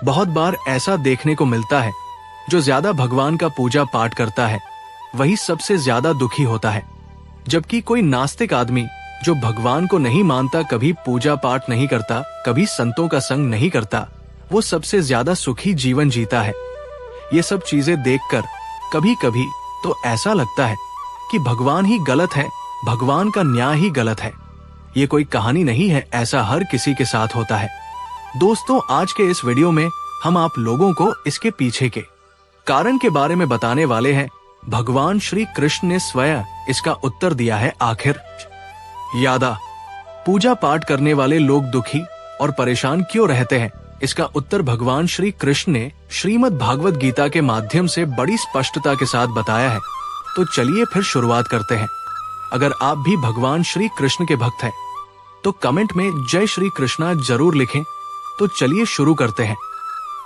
बहुत बार ऐसा देखने को मिलता है, जो ज्यादा भगवान का पूजा पाठ करता है वही सबसे ज्यादा दुखी होता है, जबकि कोई नास्तिक आदमी जो भगवान को नहीं मानता, कभी पूजा पाठ नहीं करता, कभी संतों का संग नहीं करता, वो सबसे ज्यादा सुखी जीवन जीता है। ये सब चीजें देखकर कभी कभी तो ऐसा लगता है कि भगवान ही गलत है, भगवान का न्याय ही गलत है। ये कोई कहानी नहीं है, ऐसा हर किसी के साथ होता है। दोस्तों, आज के इस वीडियो में हम आप लोगों को इसके पीछे के कारण के बारे में बताने वाले हैं। भगवान श्री कृष्ण ने स्वयं इसका उत्तर दिया है। आखिर यादा पूजा पाठ करने वाले लोग दुखी और परेशान क्यों रहते हैं, इसका उत्तर भगवान श्री कृष्ण ने श्रीमद् भागवत गीता के माध्यम से बड़ी स्पष्टता के साथ बताया है। तो चलिए फिर शुरुआत करते हैं। अगर आप भी भगवान श्री कृष्ण के भक्त हैं तो कमेंट में जय श्री कृष्णा जरूर लिखें। तो चलिए शुरू करते हैं।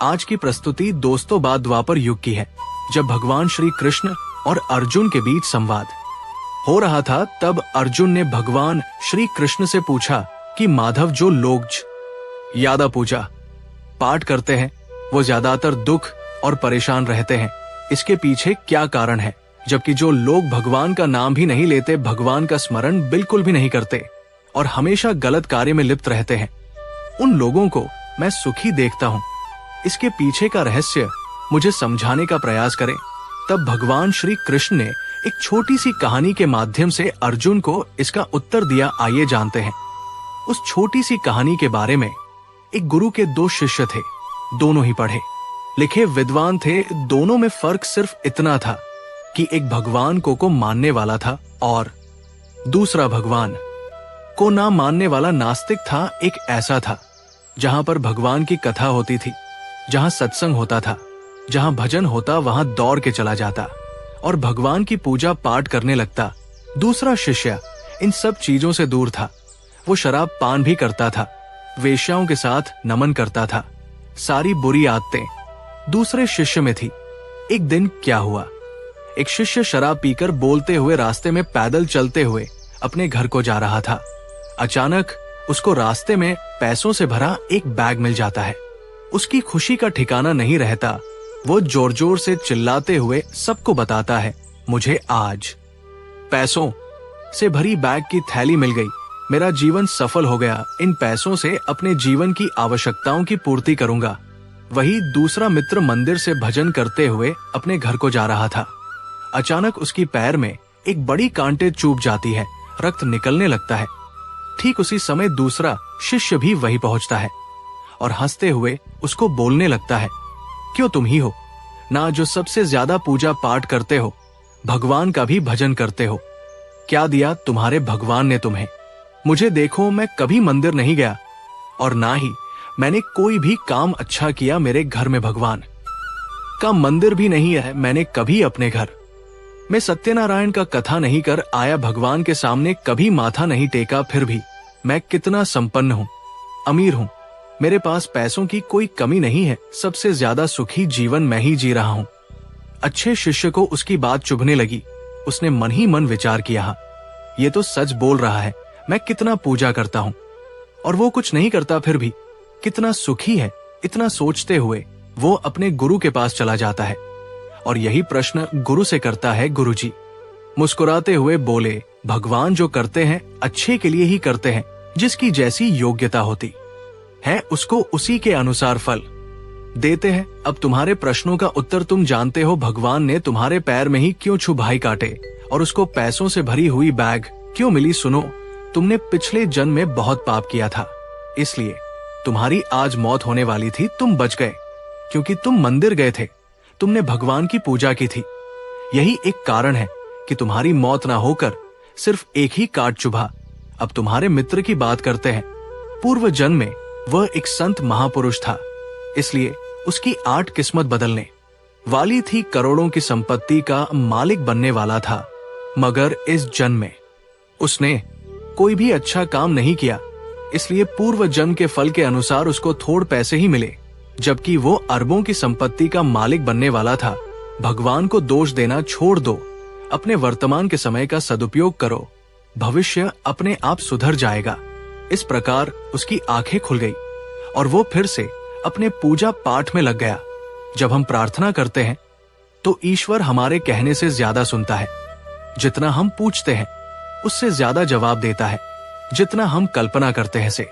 आज की प्रस्तुति दोस्तों बाद द्वापर युग की है, जब भगवान श्री कृष्ण और अर्जुन के बीच संवाद हो रहा था। तब अर्जुन ने भगवान श्री कृष्ण से पूछा कि माधव, जो लोग यादा पूजा पाठ करते हैं वो ज्यादातर दुख और परेशान रहते हैं, इसके पीछे क्या कारण है? जबकि जो लोग भगवान का नाम भी नहीं लेते, भगवान का स्मरण बिल्कुल भी नहीं करते और हमेशा गलत कार्य में लिप्त रहते हैं, उन लोगों को मैं सुखी देखता हूँ। इसके पीछे का रहस्य मुझे समझाने का प्रयास करें। तब भगवान श्री कृष्ण ने एक छोटी सी कहानी के माध्यम से अर्जुन को इसका उत्तर दिया। आइए जानते हैं। उस छोटी सी कहानी के बारे में। एक गुरु के दो शिष्य थे, दोनों ही पढ़े लिखे विद्वान थे। दोनों में फर्क सिर्फ इतना था कि एक भगवान को मानने वाला था और दूसरा भगवान को ना मानने वाला नास्तिक था। एक ऐसा था जहां पर भगवान की कथा होती थी, जहां सत्संग होता था, जहां भजन होता, वहां दौड़ के चला जाता और भगवान की पूजा पाठ करने लगता। दूसरा शिष्य इन सब चीजों से दूर था। वो शराब पान भी करता था, वेश्याओं के साथ नमन करता था। सारी बुरी आदतें दूसरे शिष्य में थी। एक दिन क्या हुआ, एक शिष्य शराब पीकर बोलते हुए रास्ते में पैदल चलते हुए अपने घर को जा रहा था। अचानक उसको रास्ते में पैसों से भरा एक बैग मिल जाता है। उसकी खुशी का ठिकाना नहीं रहता। वो जोर जोर से चिल्लाते हुए सबको बताता है, मुझे आज पैसों से भरी बैग की थैली मिल गई, मेरा जीवन सफल हो गया, इन पैसों से अपने जीवन की आवश्यकताओं की पूर्ति करूंगा। वही दूसरा मित्र मंदिर से भजन करते हुए अपने घर को जा रहा था। अचानक उसकी पैर में एक बड़ी कांटे चुभ जाती है, रक्त निकलने लगता है। ठीक उसी समय दूसरा शिष्य भी वहीं पहुंचता है और हंसते हुए उसको बोलने लगता है, क्यों तुम ही हो ना जो सबसे ज्यादा पूजा पाठ करते हो, भगवान का भी भजन करते हो। क्या दिया तुम्हारे भगवान ने तुम्हें? मुझे देखो, मैं कभी मंदिर नहीं गया और ना ही मैंने कोई भी काम अच्छा किया। मेरे घर में भगवान का मंदिर भी नहीं है। मैंने कभी अपने घर में सत्यनारायण का कथा नहीं कर आया, भगवान के सामने कभी माथा नहीं टेका। फिर भी मैं कितना संपन्न हूँ, अमीर हूँ, मेरे पास पैसों की कोई कमी नहीं है। सबसे ज्यादा सुखी जीवन मैं ही जी रहा हूँ। अच्छे शिष्य को उसकी बात चुभने लगी। उसने मन ही मन विचार किया, ये तो सच बोल रहा है, मैं कितना पूजा करता हूँ और वो कुछ नहीं करता, फिर भी कितना सुखी है। इतना सोचते हुए वो अपने गुरु के पास चला जाता है और यही प्रश्न गुरु से करता है। गुरुजी मुस्कुराते हुए बोले, भगवान जो करते हैं अच्छे के लिए ही करते हैं, जिसकी जैसी योग्यता होती है उसको उसी के अनुसार फल देते हैं। अब तुम्हारे प्रश्नों का उत्तर तुम जानते हो। भगवान ने तुम्हारे पैर में ही क्यों छुभाई काटे और उसको पैसों से भरी हुई बैग क्यों मिली? सुनो, तुमने पिछले जन्म में बहुत पाप किया था, इसलिए तुम्हारी आज मौत होने वाली थी। तुम बच गए क्योंकि तुम मंदिर गए थे, तुमने भगवान की पूजा की थी। यही एक कारण है कि तुम्हारी मौत ना होकर सिर्फ एक ही काट चुभा। अब तुम्हारे मित्र की बात करते हैं। पूर्व जन्म में वह एक संत महापुरुष था, इसलिए उसकी 8 किस्मत बदलने वाली थी। करोड़ों की संपत्ति का मालिक बनने वाला था, मगर इस जन्म में उसने कोई भी अच्छा काम नहीं किया, इसलिए पूर्व जन्म के फल के अनुसार उसको थोड़ पैसे ही मिले, जबकि वो अरबों की संपत्ति का मालिक बनने वाला था। भगवान को दोष देना छोड़ दो, अपने वर्तमान के समय का सदुपयोग करो, भविष्य अपने आप सुधर जाएगा। इस प्रकार उसकी आंखें खुल गई और वो फिर से अपने पूजा पाठ में लग गया। जब हम प्रार्थना करते हैं तो ईश्वर हमारे कहने से ज्यादा सुनता है। जितना हम पूछते हैं उससे ज्यादा जवाब देता है। जितना हम कल्पना करते हैं से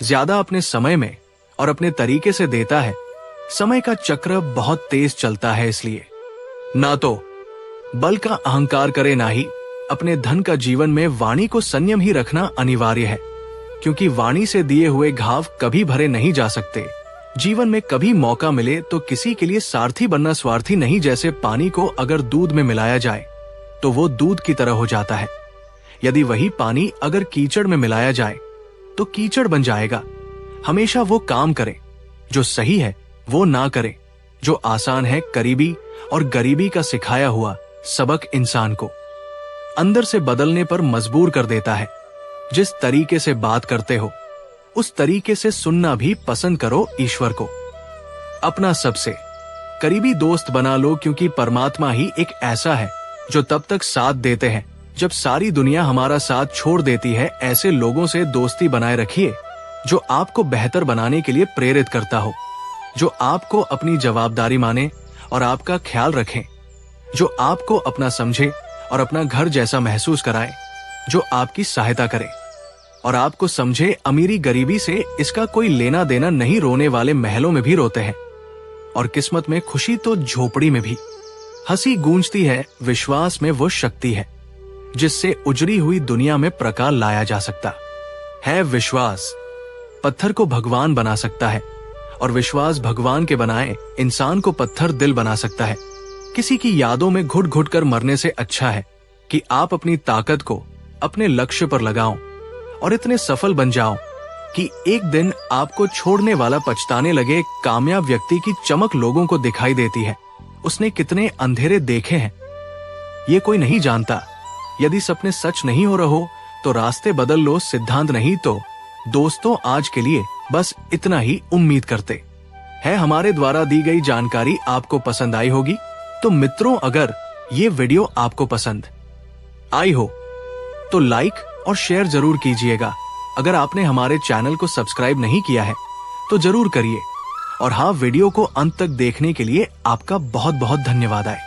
ज्यादा अपने समय में और अपने तरीके से देता है। समय का चक्र बहुत तेज चलता है, इसलिए ना तो बल का अहंकार करे, ना ही अपने धन का जीवन में वाणी को संयम ही रखना अनिवार्य है, क्योंकि वाणी से दिए हुए घाव कभी भरे नहीं जा सकते। जीवन में कभी मौका मिले तो किसी के लिए सारथी बनना स्वार्थी नहीं। जैसे पानी को अगर दूध में मिलाया जाए तो वो दूध की तरह हो जाता है। यदि वही पानी अगर कीचड़ में मिलाया जाए तो कीचड़ बन जाएगा। हमेशा वो काम करे जो सही है, वो ना करे जो आसान है। करीबी और गरीबी का सिखाया हुआ सबक इंसान को अंदर से बदलने पर मजबूर कर देता है। जिस तरीके से बात करते हो उस तरीके से सुनना भी पसंद करो। ईश्वर को अपना सबसे करीबी दोस्त बना लो, क्योंकि परमात्मा ही एक ऐसा है जो तब तक साथ देते हैं जब सारी दुनिया हमारा साथ छोड़ देती है। ऐसे लोगों से दोस्ती बनाए रखिए जो आपको बेहतर बनाने के लिए प्रेरित करता हो, जो आपको अपनी जवाबदारी माने और आपका ख्याल रखें, जो आपको अपना समझे और अपना घर जैसा महसूस कराए, जो आपकी सहायता करे और आपको समझे। अमीरी गरीबी से इसका कोई लेना देना नहीं। रोने वाले महलों में भी रोते हैं और किस्मत में खुशी तो झोपड़ी में भी। हंसी गूंजती है, विश्वास में वो शक्ति है जिससे उजड़ी हुई दुनिया में प्रकाश लाया जा सकता है। विश्वास पत्थर को भगवान बना सकता है और विश्वास भगवान के बनाए इंसान को पत्थर दिल बना सकता है। किसी की यादों में घुट घुट कर मरने से अच्छा है कि आप अपनी ताकत को अपने लक्ष्य पर लगाओ और इतने सफल बन जाओ कि एक दिन आपको छोड़ने वाला पछताने लगे। कामयाब व्यक्ति की चमक लोगों को दिखाई देती है। उसने कितने अंधेरे देखे हैं ये कोई नहीं जानता। यदि सपने सच नहीं हो रहे तो रास्ते बदल लो। सिद्धांत नहीं तो दोस्तों, आज के लिए बस इतना ही उम्मीद करते हैं। हमारे द्वारा दी गई जानकारी आपको पसंद आई होगी। तो मित्रों, अगर ये वीडियो आपको पसंद आई हो तो लाइक और शेयर जरूर कीजिएगा। अगर आपने हमारे चैनल को सब्सक्राइब नहीं किया है तो जरूर करिए। और हाँ, वीडियो को अंत तक देखने के लिए आपका बहुत बहुत धन्यवाद है।